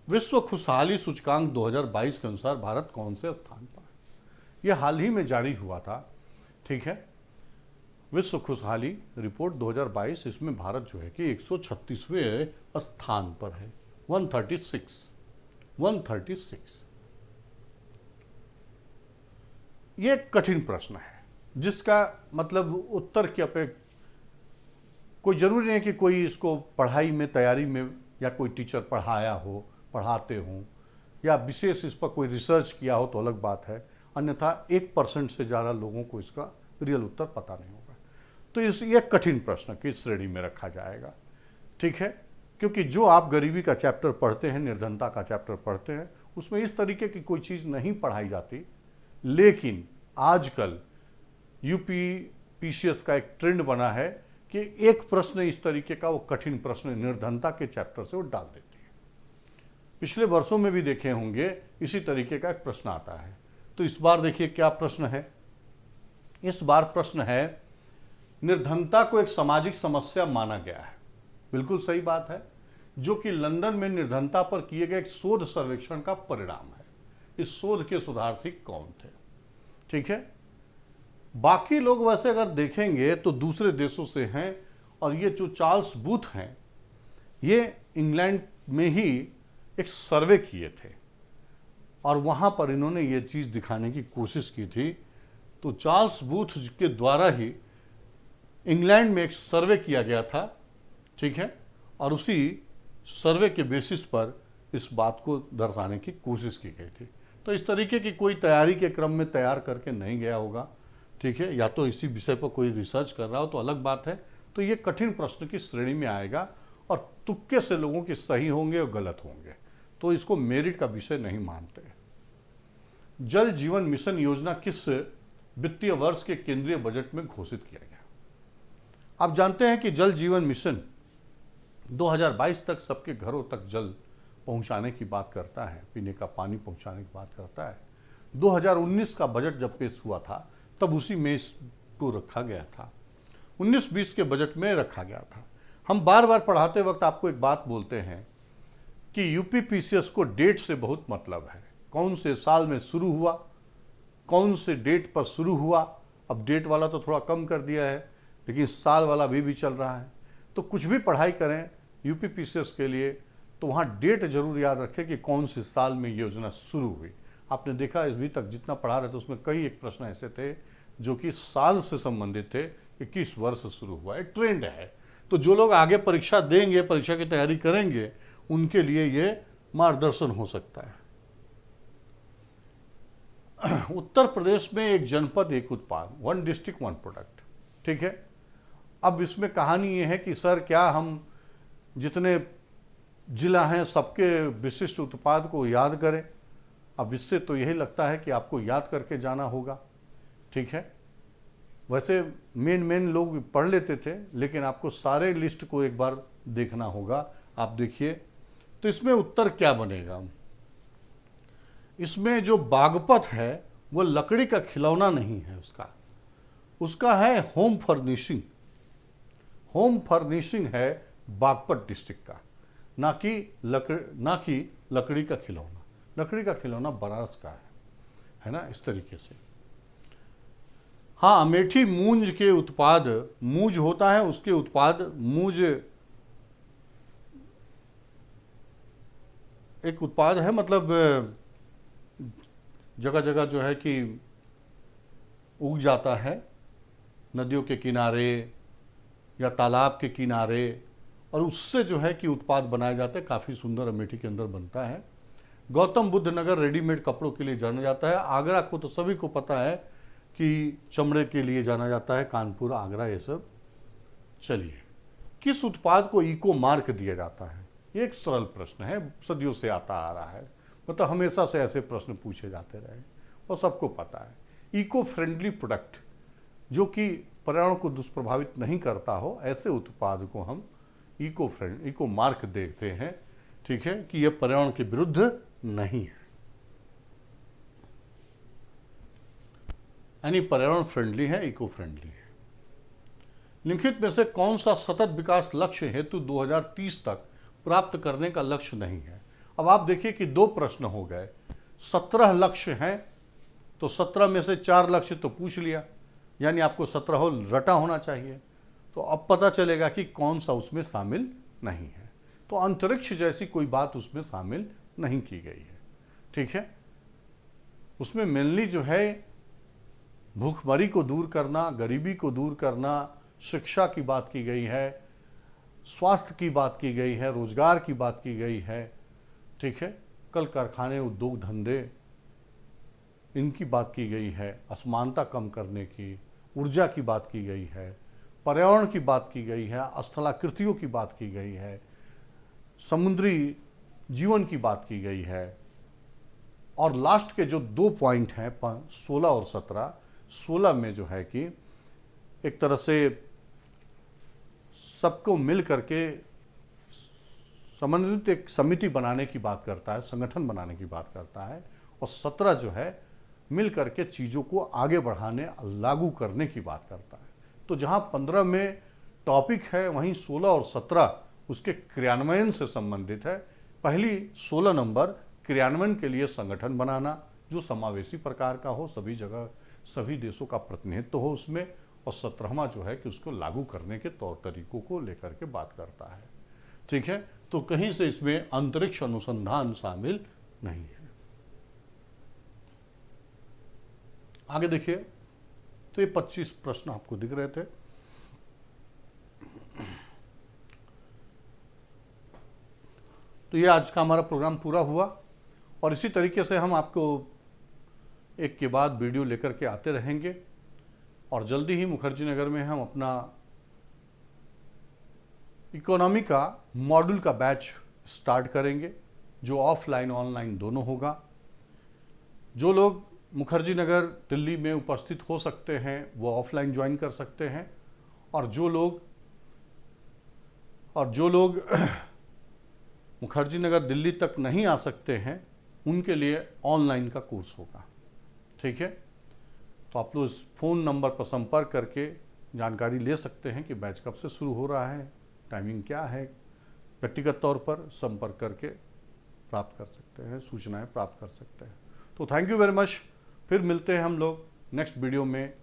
विश्व खुशहाली सूचकांक 2022 के अनुसार भारत कौन से स्थान पर है? यह हाल ही में जारी हुआ था, ठीक है। विश्व खुशहाली रिपोर्ट 2022, इसमें भारत जो है कि 136वें स्थान पर है, 136। ये एक कठिन प्रश्न है जिसका मतलब उत्तर की अपेक्षा कोई जरूरी नहीं कि कोई इसको पढ़ाई में तैयारी में या कोई टीचर पढ़ाया हो, पढ़ाते हों या विशेष इस पर कोई रिसर्च किया हो तो अलग बात है, अन्यथा 1% से ज़्यादा लोगों को इसका रियल उत्तर पता नहीं होगा। तो ये कठिन प्रश्न किस श्रेणी में रखा जाएगा, ठीक है। क्योंकि जो आप गरीबी का चैप्टर पढ़ते हैं, निर्धनता का चैप्टर पढ़ते हैं, उसमें इस तरीके की कोई चीज़ नहीं पढ़ाई जाती। लेकिन आजकल यूपीपीसीएस का एक ट्रेंड बना है कि एक प्रश्न इस तरीके का, वो कठिन प्रश्न निर्धनता के चैप्टर से वो डाल देती है। पिछले वर्षों में भी देखे होंगे इसी तरीके का एक प्रश्न आता है। तो इस बार देखिए क्या प्रश्न है। इस बार प्रश्न है, निर्धनता को एक सामाजिक समस्या माना गया है। बिल्कुल सही बात है, जो कि लंदन में निर्धनता पर किए गए एक शोध सर्वेक्षण का परिणाम है। इस शोध के शोधार्थी कौन थे, ठीक है। बाकी लोग वैसे अगर देखेंगे तो दूसरे देशों से हैं, और ये जो चार्ल्स बूथ हैं, ये इंग्लैंड में ही एक सर्वे किए थे और वहाँ पर इन्होंने ये चीज़ दिखाने की कोशिश की थी। तो चार्ल्स बूथ के द्वारा ही इंग्लैंड में एक सर्वे किया गया था, ठीक है, और उसी सर्वे के बेसिस पर इस बात को दर्शाने की कोशिश की गई थी। तो इस तरीके की कोई तैयारी के क्रम में तैयार करके नहीं गया होगा, ठीक है, या तो इसी विषय पर कोई रिसर्च कर रहा हो तो अलग बात है। तो ये कठिन प्रश्न की श्रेणी में आएगा और तुक्के से लोगों के सही होंगे और गलत होंगे, तो इसको मेरिट का विषय नहीं मानते। जल जीवन मिशन योजना किस वित्तीय वर्ष के केंद्रीय बजट में घोषित किया गया? आप जानते हैं कि जल जीवन मिशन 2022 तक सबके घरों तक जल पहुंचाने की बात करता है, पीने का पानी पहुंचाने की बात करता है। 2019 का बजट जब पेश हुआ था तब उसी में इसको रखा गया था, 19-20 के बजट में रखा गया था। हम बार बार पढ़ाते वक्त आपको एक बात बोलते हैं कि यूपीपीसीएस को डेट से बहुत मतलब है, कौन से साल में शुरू हुआ, कौन से डेट पर शुरू हुआ। अब डेट वाला तो थोड़ा कम कर दिया है, लेकिन साल वाला भी चल रहा है। तो कुछ भी पढ़ाई करें यूपीपीसीएस के लिए तो वहाँ डेट जरूर याद रखें कि कौन से साल में योजना शुरू हुई। आपने देखा अभी तक जितना पढ़ा रहे थे उसमें कई एक प्रश्न ऐसे थे जो कि साल से संबंधित थे कि किस वर्ष शुरू हुआ। एक ट्रेंड है, तो जो लोग आगे परीक्षा देंगे, परीक्षा की तैयारी करेंगे, उनके लिए ये मार्गदर्शन हो सकता है। उत्तर प्रदेश में एक जनपद एक उत्पाद, 1 डिस्ट्रिक्ट 1 प्रोडक्ट, ठीक है। अब इसमें कहानी ये है कि सर क्या हम जितने जिला हैं सबके विशिष्ट उत्पाद को याद करें? अब इससे तो यही लगता है कि आपको याद करके जाना होगा, ठीक है। वैसे मेन लोग पढ़ लेते थे, लेकिन आपको सारे लिस्ट को एक बार देखना होगा। आप देखिए तो इसमें उत्तर क्या बनेगा। इसमें जो बागपत है वो लकड़ी का खिलौना नहीं है, उसका है होम फर्निशिंग। होम फर्निशिंग है बागपत डिस्ट्रिक्ट का, ना कि लकड़ी का खिलौना। लकड़ी का खिलौना बनारस का है ना, इस तरीके से। हाँ, अमेठी मूंज के उत्पाद, मूंज होता है उसके उत्पाद, मूंज एक उत्पाद है, मतलब जगह जगह जो है कि उग जाता है नदियों के किनारे या तालाब के किनारे, और उससे जो है कि उत्पाद बनाए जाते हैं। काफ़ी सुंदर अमेठी के अंदर बनता है। गौतम बुद्ध नगर रेडीमेड कपड़ों के लिए जाना जाता है। आगरा को तो सभी को पता है कि चमड़े के लिए जाना जाता है, कानपुर, आगरा, ये सब। चलिए, किस उत्पाद को इको मार्क दिया जाता है? ये एक सरल प्रश्न है, सदियों से आता आ रहा है, मतलब हमेशा से ऐसे प्रश्न पूछे जाते रहे और सबको पता है। इको फ्रेंडली प्रोडक्ट, जो कि पर्यावरण को दुष्प्रभावित नहीं करता हो, ऐसे उत्पाद को हम इको मार्क देखते हैं, ठीक है, कि यह पर्यावरण के विरुद्ध नहीं है, यानी पर्यावरण फ्रेंडली है, इको फ्रेंडली है। निम्नलिखित में से कौन सा सतत विकास लक्ष्य हेतु 2030 तक प्राप्त करने का लक्ष्य नहीं है? अब आप देखिए कि 2 प्रश्न हो गए, 17 लक्ष्य हैं, तो 17 में से 4 लक्ष्य तो पूछ लिया, यानी आपको 17 रटा होना चाहिए। तो अब पता चलेगा कि कौन सा उसमें शामिल नहीं है। तो अंतरिक्ष जैसी कोई बात उसमें शामिल नहीं की गई है, ठीक है। उसमें मेनली जो है भूखमरी को दूर करना, गरीबी को दूर करना, शिक्षा की बात की गई है, स्वास्थ्य की बात की गई है, रोजगार की बात की गई है, ठीक है। कल कारखाने, उद्योग धंधे, इनकी बात की गई है, असमानता कम करने की, ऊर्जा की बात की गई है, पर्यावरण की बात की गई है, स्थलाकृतियों की बात की गई है, समुद्री जीवन की बात की गई है। और लास्ट के जो 2 पॉइंट हैं 16 और 17, 16 में जो है कि एक तरह से सबको मिल करके समन्वित एक समिति बनाने की बात करता है, संगठन बनाने की बात करता है। और 17 जो है मिल करके चीज़ों को आगे बढ़ाने, लागू करने की बात करता है। तो जहां 15 में टॉपिक है, वहीं 16 और 17 उसके क्रियान्वयन से संबंधित है। पहली 16 नंबर क्रियान्वयन के लिए संगठन बनाना जो समावेशी प्रकार का हो, सभी जगह सभी देशों का प्रतिनिधित्व हो उसमें। और 17वां जो है कि उसको लागू करने के तौर तरीकों को लेकर के बात करता है, ठीक है। तो कहीं से इसमें अंतरिक्ष अनुसंधान शामिल नहीं है। आगे देखिए, तो ये 25 प्रश्न आपको दिख रहे थे। तो ये आज का हमारा प्रोग्राम पूरा हुआ, और इसी तरीके से हम आपको एक के बाद वीडियो लेकर के आते रहेंगे। और जल्दी ही मुखर्जी नगर में हम अपना इकोनॉमी का मॉड्यूल का बैच स्टार्ट करेंगे, जो ऑफलाइन ऑनलाइन दोनों होगा। जो लोग मुखर्जी नगर दिल्ली में उपस्थित हो सकते हैं वो ऑफलाइन ज्वाइन कर सकते हैं, और जो लोग मुखर्जी नगर दिल्ली तक नहीं आ सकते हैं उनके लिए ऑनलाइन का कोर्स होगा, ठीक है। तो आप लोग इस फ़ोन नंबर पर संपर्क करके जानकारी ले सकते हैं कि बैच कब से शुरू हो रहा है, टाइमिंग क्या है। व्यक्तिगत तौर पर संपर्क करके प्राप्त कर सकते हैं, सूचनाएं प्राप्त कर सकते हैं। तो थैंक यू वेरी मच। फिर मिलते हैं हम लोग नेक्स्ट वीडियो में